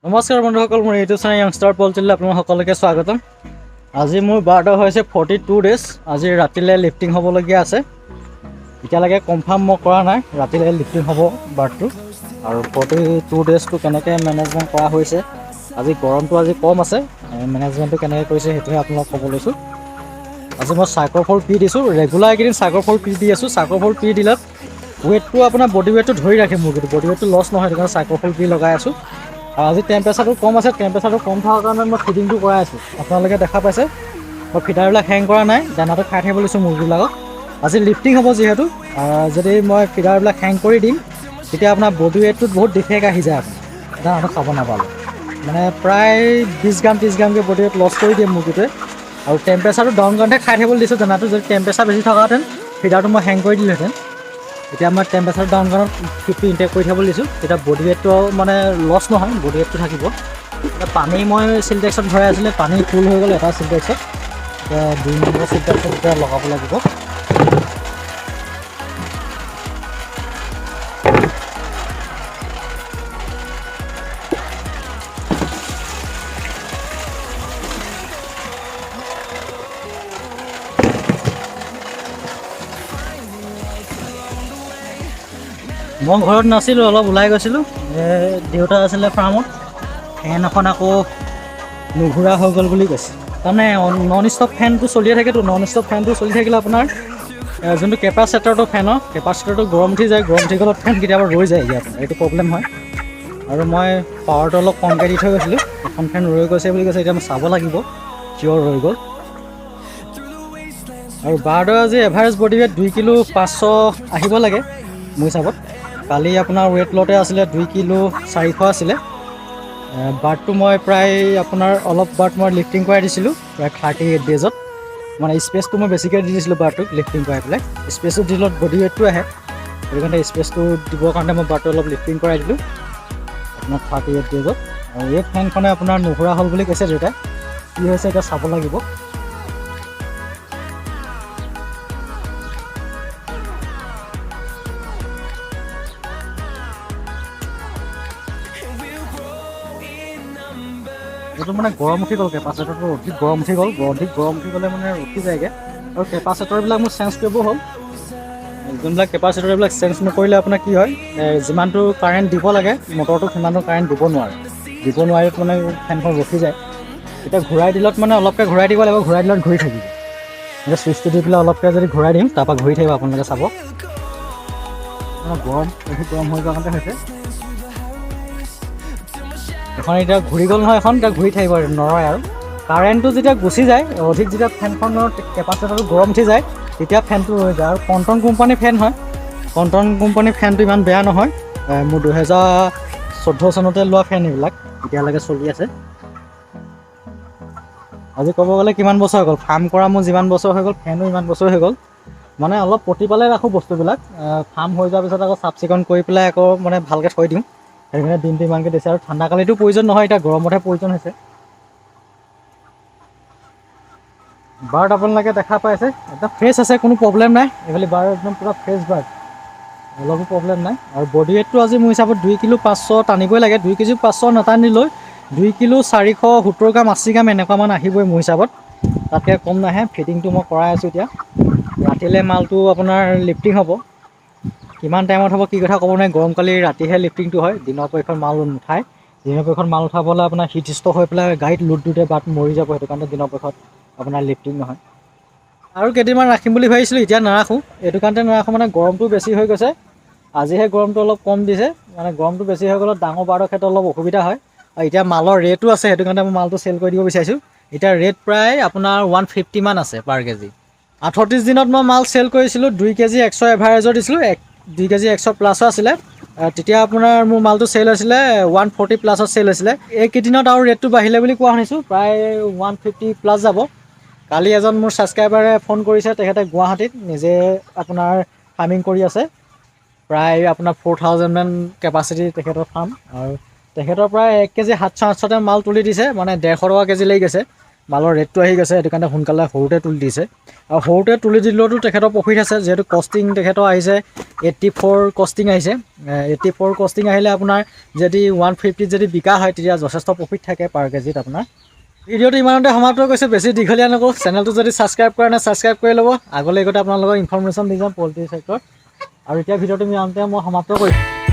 নমস্কাৰ বন্ধুসকল, মোৰ ইউটিউব চেনেল য়াংষ্টাৰ পলটিলৈ আপোনালোক সকলোকে স্বাগতম। আজি মোৰ বাৰটা হৈছে 42 ডেজ। আজি ৰাতিলৈ লিফটিং হ'বলগীয়া আছে। এতিয়ালৈকে কনফাৰ্ম মই কৰা নাই ৰাতিলৈ লিফটিং হ'ব বাৰটো, আৰু 42 ডেজটো কেনেকৈ মেনেজমেণ্ট কৰা হৈছে। আজি গৰমটো আজি কম আছে, মেনেজমেণ্টটো কেনেকৈ কৰিছে সেইটোহে আপোনালোক ক'ব লৈছোঁ। আজি মই চাইক্ৰফল পি দিছোঁ, ৰেগুলাৰ এইকেইদিন চাইক্ৰফল পি দি আছোঁ। চাইক্ৰফল পি দিলত ৱেটটো আপোনাৰ বডি ৱেটটো ধৰি ৰাখে, মুৰ্গীটো বডি ৱেটটো লছ নহয়, সেইটো কাৰণে চাইক্ৰফল পি লগাই আছোঁ। আৰু আজি টেম্পাৰেচাৰটো কম আছে, টেম্পাৰেচাৰটো কম থকাৰ কাৰণে মই ফিডিংটো কৰাই আছোঁ। আপোনালোকে দেখা পাইছে মই ফিডাৰবিলাক হেং কৰা নাই, দানাটো খাই থাকিব লৈছোঁ মুৰ্গীবিলাকক। আজি লিফটিং হ'ব যিহেতু, যদি মই ফিডাৰবিলাক হেং কৰি দিম তেতিয়া আপোনাৰ বডি ৱেটটোত বহুত ডিফেক্ট আহি যায়। আপোনাৰ দানাটো খাব নাপালে মানে প্ৰায় 20 গ্ৰাম 30 গ্ৰামকৈ বডি ৱেট লছ কৰি দিয়ে মুৰ্গীটোৱে। আৰু টেম্পাৰেচাৰটো ডাউন কাৰণতে খাই থাকিবলৈ দিছোঁ দানাটো। যদি টেম্পাৰেচাৰ বেছি থকাহেঁতেন ফিডাৰটো মই হেং কৰি দিলোহেঁতেন। এতিয়া মই টেম্পাৰেচাৰ ডাউন কাৰণত ফিডটো ইনটেক কৰি থাকিবলৈ দিছোঁ, তেতিয়া বডি ৱেটটো মানে লছ নহয়, বডি ৱেটটো থাকিব। এতিয়া পানী মই চিলটেক্সত ভৰাই আছিলে, পানী ফুল হৈ গ'ল এটা চিলটেক্সত। এতিয়া 2 নম্বৰ চিলটেক্সত এতিয়া লগাব লাগিব। মই ঘৰত নাছিলোঁ, অলপ ওলাই গৈছিলোঁ। দেউতা আছিলে ফাৰ্মত, ফেন এখন আকৌ নুঘূৰা হৈ গ'ল বুলি কৈছে। তাৰমানে নন ষ্টপ ফেনটো চলিয়ে থাকেতো, নন ষ্টপ ফেনটো চলি থাকিলে আপোনাৰ যোনটো কেপাচিটৰটো ফেনৰ কেপাচিটৰটো গৰম উঠি যায়, গৰম উঠি গ'লত ফেন কেতিয়াবা ৰৈ যায়গৈ আপোনাৰ, এইটো প্ৰব্লেম হয়। আৰু মই পাৱাৰটো অলপ কমকৈ দি থৈ গৈছিলোঁ, এখন ফেন ৰৈ গৈছে বুলি কৈছে। এতিয়া মই চাব লাগিব কিয় ৰৈ গ'ল। আৰু বাৰডৰ আজি এভাৰেজ বডি ৱেট 2 কিলো 500 আহিব লাগে মোৰ হিচাপত। কালি আপোনাৰ ৱেট লওঁতে আছিলে 2 কিলো 400 আছিলে। বাৰ্ডটো মই প্ৰায় আপোনাৰ অলপ বাৰ্ড মই লিফটিং কৰাই দিছিলোঁ প্ৰায় 38 ডেজত। মানে স্পেচটো মই বেছিকৈ দি দিছিলোঁ বাৰ্ডটোক লিফটিং কৰাই পেলাই। স্পেচটো দিলত বডি ৱেটটো আহে, সেইটো কাৰণে স্পেচটো দিবৰ কাৰণে মই বাৰ্ডটো অলপ লিফটিং কৰাই দিলোঁ আপোনাৰ 38 ডেজত। আৰু এই ফেনখনে আপোনাৰ নুঘূৰা হ'ল বুলি কৈছে দেউতাই। কি হৈছে এতিয়া চাব লাগিব। এইটো মানে গৰম উঠি গ'ল, কেপাচিটৰটো অধিক গৰম উঠি গ'ল। অধিক গৰম উঠি গ'লে মানে ৰখি যায়গৈ। আৰু কেপাচিটৰবিলাক মোৰ চেঞ্জ কৰিব হ'ল। যোনবিলাক কেপাচিটৰ এইবিলাক চেঞ্জ নকৰিলে আপোনাৰ কি হয়, যিমানটো কাৰেণ্ট দিব লাগে মটৰটো সিমানটো কাৰেণ্ট দিব নোৱাৰিত মানে ফেনখন ৰখি যায়। এতিয়া ঘূৰাই দিলত মানে অলপকৈ ঘূৰাই দিব লাগিব, ঘূৰাই দিলত ঘূৰি থাকিব। এতিয়া চুইচটো দি পেলাই অলপকৈ যদি ঘূৰাই দিম তাৰপৰা ঘূৰি থাকিব, আপোনালোকে চাব। গৰম অধিক গৰম হৈ যোৱাৰ কাৰণে হৈছে। এখন এতিয়া ঘূৰি গ'ল নহয়, এখন এতিয়া ঘূৰি থাকিব নৰয়। আৰু কাৰেণ্টটো যেতিয়া গুচি যায়, অধিক যেতিয়া ফেনখনৰ কেপাচিটৰটো গৰম উঠি যায় তেতিয়া ফেনটো ৰৈ যায়। আৰু কণ্টন কোম্পানীৰ ফেন হয়, কণ্টন কোম্পানীৰ ফেনটো ইমান বেয়া নহয়। মোৰ 2014 চনতে লোৱা ফেন এইবিলাক এতিয়ালৈকে চলি আছে। আজি ক'ব গ'লে কিমান বছৰ হৈ গ'ল ফাৰ্ম কৰা, মোৰ যিমান বছৰ হৈ গ'ল ফেনো ইমান বছৰ হৈ গ'ল। মানে অলপ প্ৰতিপালে ৰাখোঁ বস্তুবিলাক। ফাৰ্ম হৈ যোৱাৰ পিছত আকৌ চাফ চিকুণ কৰি পেলাই আকৌ মানে ভালকৈ থৈ দিওঁ, সেইকাৰণে দিনটো ইমানকৈ দিছে। আৰু ঠাণ্ডা কালিতো প্ৰয়োজন নহয়, এতিয়া গৰমতহে প্ৰয়োজন হৈছে। বাৰ্ড আপোনালোকে দেখা পাইছে একদম ফ্ৰেছ আছে, কোনো প্ৰব্লেম নাই। এইফালে বাৰ্ড একদম পূৰা ফ্ৰেছ বাৰ্ড, অলপো প্ৰব্লেম নাই। আৰু বডি ৱেটটো আজি মোৰ হিচাপত 2 কিলো 500 টানিবই লাগে। 2 কেজি 500 নাটানিলৈ 2 কিলো 470 গ্ৰাম 80 গ্ৰাম এনেকুৱামান আহিবই মোৰ হিচাপত, তাতকৈ কম নাহে। ফিটিংটো মই কৰাই আছোঁ। এতিয়া ৰাতিলৈ মালটো আপোনাৰ লিফটিং হ'ব। কিমান টাইমত হ'ব কি কথা ক'ব নাই, গৰম কালি ৰাতিহে লিফটিংটো হয়, দিনৰ পৰীক্ষণ মাল নুঠায়। দিনৰ পৰীক্ষণ মাল উঠাবলৈ আপোনাৰ হিট ষ্টক হৈ পেলাই গাড়ীত লোড দিওঁতে বাট মৰি যাব, সেইটো কাৰণে দিনৰ পৰীক্ষত আপোনাৰ লিফটিং নহয়। আৰু কেইদিনমান ৰাখিম বুলি ভাবিছিলোঁ, এতিয়া নাৰাখোঁ। এইটো কাৰণতে নাৰাখোঁ মানে গৰমটো বেছি হৈ গৈছে। আজিহে গৰমটো অলপ কম দিছে, মানে গৰমটো বেছি হৈ গ'লত ডাঙৰ বাৰ্ডৰ ক্ষেত্ৰত অলপ অসুবিধা হয়। আৰু এতিয়া মালৰ ৰেটো আছে, সেইটো কাৰণে মই মালটো চেল কৰি দিব বিচাৰিছোঁ। এতিয়া ৰেট প্ৰায় আপোনাৰ 150 মান আছে পাৰ কেজি। 38 দিনত মই মাল চেল কৰিছিলোঁ 2 কেজি 100 এভাৰেজৰ দিছিলোঁ, 2 কেজি 100 প্লাছো আছিলে। তেতিয়া আপোনাৰ মোৰ মালটো চেল হৈছিলে 140 প্লাছত চেল হৈছিলে। এইকেইদিনত আৰু ৰেটটো বাঢ়িলে বুলি কোৱা শুনিছোঁ, প্ৰায় 150 প্লাছ যাব। কালি এজন মোৰ ছাবস্ক্ৰাইবাৰে ফোন কৰিছে, তেখেতে গুৱাহাটীত নিজে আপোনাৰ ফাৰ্মিং কৰি আছে। প্ৰায় আপোনাৰ 4000 মান কেপাচিটি তেখেতৰ ফাৰ্ম। আৰু তেখেতৰ প্ৰায় 1 কেজি 700-800 মাল তুলি দিছে, মানে 150 টকা কেজি লাগি গৈছে। মালৰ ৰেটটো আহি গৈছে, সেইটো কাৰণে সোনকালে সৰুতে তুলি দিছে। আৰু সৰুতে তুলি দিলেওতো তেখেতৰ প্ৰফিট আছে, যিহেতু কষ্টিং তেখেতৰ আহিছে 84 কষ্টিং আহিছে। 84 কষ্টিং আহিলে আপোনাৰ যদি 150 যদি বিকা হয় তেতিয়া যথেষ্ট প্ৰফিট থাকে পাৰ কেজিত আপোনাৰ। ভিডিঅ'টো ইমানতে সমাপ্ত কৰিছোঁ, বেছি দীঘলীয়া নকৰোঁ। চেনেলটো যদি ছাবস্ক্ৰাইব কৰা নাই ছাবস্ক্ৰাইব কৰি ল'ব, আগলৈ গৈ আপোনালোকৰ ইনফৰ্মেশ্যন দি যাম পল্ট্ৰি চেক্টৰত। আৰু এতিয়া ভিডিঅ'টো ইমানতে মই সমাপ্ত কৰিছোঁ।